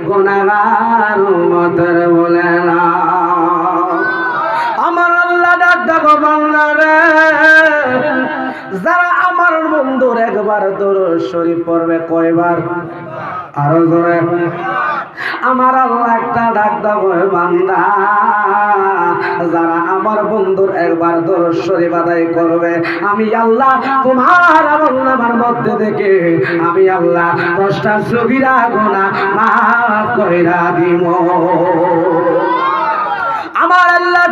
গুনাহগার উম্মতের বলে না। আমার আল্লাহ ডাক দেখো বান্দারে, যারা আমার বন্ধুর একবার দরুদ শরীফ পড়বে, কয়বার? আরো জোরে। আমার আল্লাহ একটা ডাক দাও বান্দা, যারা আমার বন্ধুর একবার দরুদ শরীফ আদায় করবে, আমি আল্লাহ তোমার আমলনামার মধ্যে থেকে আমি আল্লাহ 10টা সগীরা গুনাহ মাফ কইরা দিব। আমার আল্লাহ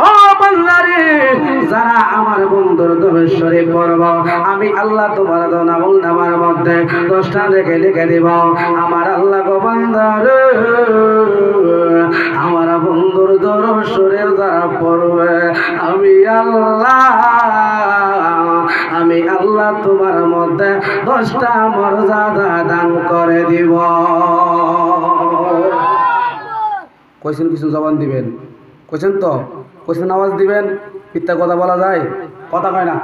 ও বান্দারে, যারা আমার বন্ধুর দরুদ শরীফ পড়ব, আমি আল্লাহ তোমার আমলনামার মধ্যে 10টা লিখে দেব। আমার আল্লাহ গো বান্দারে, আমার বন্ধুর দরুদ শরীফ যারা পড়বে, আমি আল্লাহ তোমার মধ্যে 10টা মর্যাদা দান করে দিব। কইছেন কিছু জবান দিবেন? কইছেন তো? কইছেন আওয়াজ দিবেন? মিথ্যা কথা বলা যায়? কথা কয় না,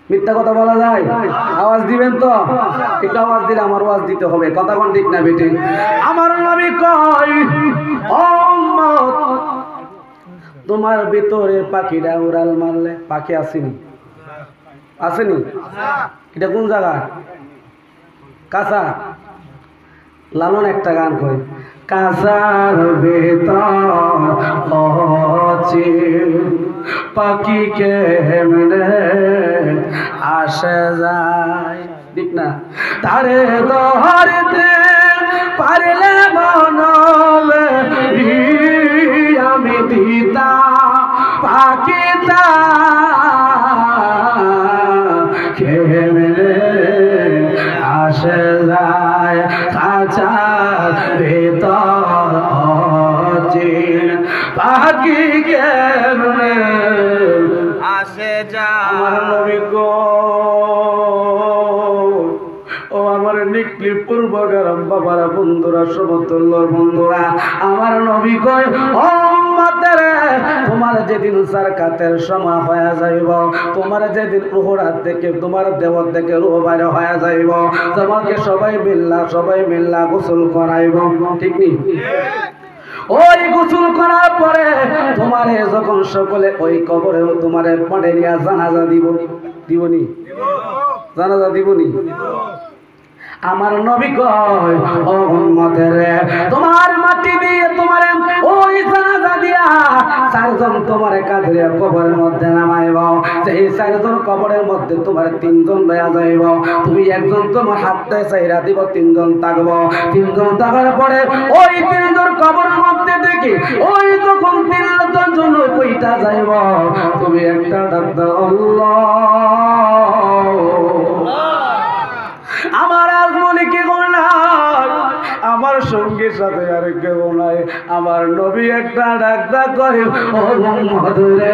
মিথ্যা কথা বলা যায়? আওয়াজ দিবেন তো? একটু আওয়াজ দিলে আমার আওয়াজ দিতে হবে। কথা কোন ঠিক না বেটি? আমার নবী কয়, ও উম্মত, তোমার ভিতরে পাখিটা উড়াল মারলে, পাখি আসেনি? আসেনি? এটা কোন জায়গা? কাঁচা। লালন একটা গান কয়, কাঁচার ভেতর হচ্ছে পাখি কেমনে আসে যায়, ঠিক না? তারে ধরতে পারলে মনলে আমি দিতা পাখিটা কেমনে আসে যায়, খাঁচার ভেতর পাখি কেমনে আসে যায়। আমার নবী গো, ও আমার নিকলি পূর্বগ্রাম বাবারা, বন্ধুরা, সমতুল্যর বন্ধুরা, আমার নবী কয়, ও উম্মতেরে, তোমার যেদিন সারকাতের সময় হয়ে যাইব, তোমার যেদিন রুহরাত থেকে তোমার দেহ থেকে রুহ বাইরে হয়ে যাইব, তোমাকে সবাই মিল্লা গোসল করাইব, ঠিক নি? ওই গোসল করার পরে তোমারে যখন সকলে ওই কবরে তোমারে পড়ে নিয়ে জানাজা দিবনি? জানাজা দিবনি? আমার নবী কয়, ও উম্মতেরে, তোমার মাটি দিয়ে তোমারে ওই জানাজা দিয়া 4 জন তোমারে কাঁধে কবরের মধ্যে নামাইব। সেই 4 জন কবরের মধ্যে তোমার 3 জন লয়া যাইব, তুমি একজন তোমার হাতে চাইরা দিব, 3 জন থাকবো। 3 জন থাকার পরে ওই 3 জন কবরের মধ্যে দেখি ওই যখন 3 জন কইটা যাইব, তুমি একটা ডাক দাও, আল্লাহ। আমার আজমনি কে গোনাই, আমার সঙ্গীর সাথে আর কেউ নাই। আমার নবী একটা ডাক করে, ও মুহাম্মদ রে,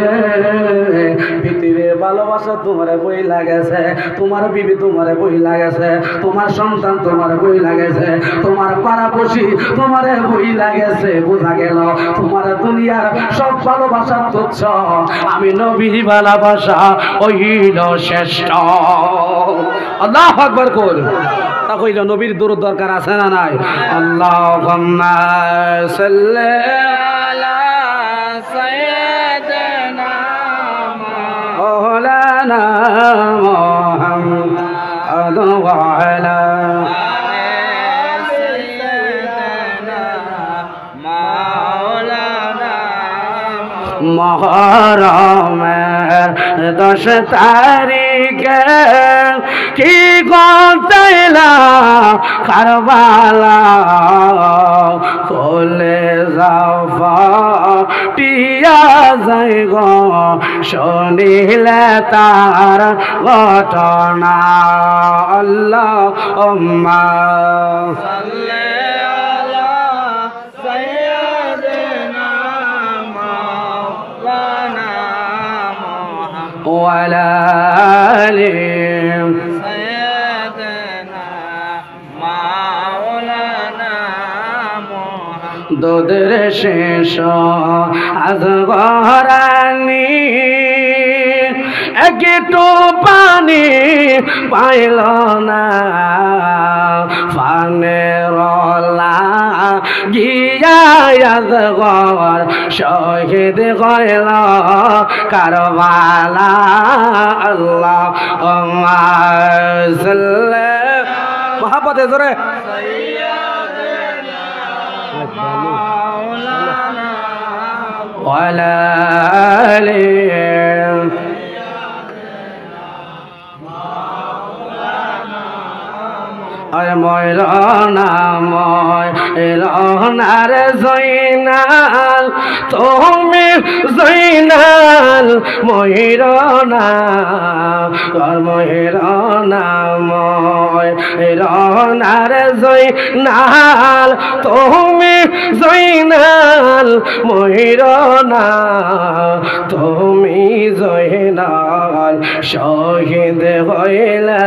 পৃথিবীর ভালোবাসা তোমারে বই লাগেছে, তোমার বিবি তোমারে বই লাগেছে, তোমার সন্তান তোমার বই লাগেছে, তোমার পাড়াপড়শি তোমারে বই লাগেছে। বোঝা গেল তোমার দুনিয়ার সব ভালোবাসা তুচ্ছ, আমি নবীর ভালোবাসা হইল শ্রেষ্ঠ। আল্লাহু আকবার কর। তা কইল নবীর দরুদ দরকার আছে না নাই? আল্লাহুম্মা সাল্লি আলা সাইয়্যিদিনা মাওলানা মুহাম্মাদ ওয়া আলা সাইয়্যিদিনা মাওলানা। মুহররমের 10 তারিখে কি গতাইলা কারবালা, কোলে যাও ফাটিয়া যাই গো শুনিলে তার ঘটনা। আল্লাহুম্মা সাল্লি আলা সাইয়্যিদিনা মাওলানা মুহাম্মদ ওয়া আলা আলিহি দুধের শেষ আজগরানি একটু পানি পাইল না, পানের গিয়ায়াত গর শহীদ হইল কারবালা আল্লাহুম্মা সাল্লি মহব্বতে জোরে ওয়ালা আলিহি আর ময়রানার জয়নাল তুমি জয়নাল ময়রানা আর ময়রানার জয়নাল তুমি জয়নাল ময়রানা তুমি জয়নাল শহীদ হইলে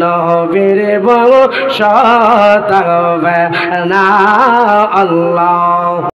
নবীর বংশ থাকবে না আল্লাহ।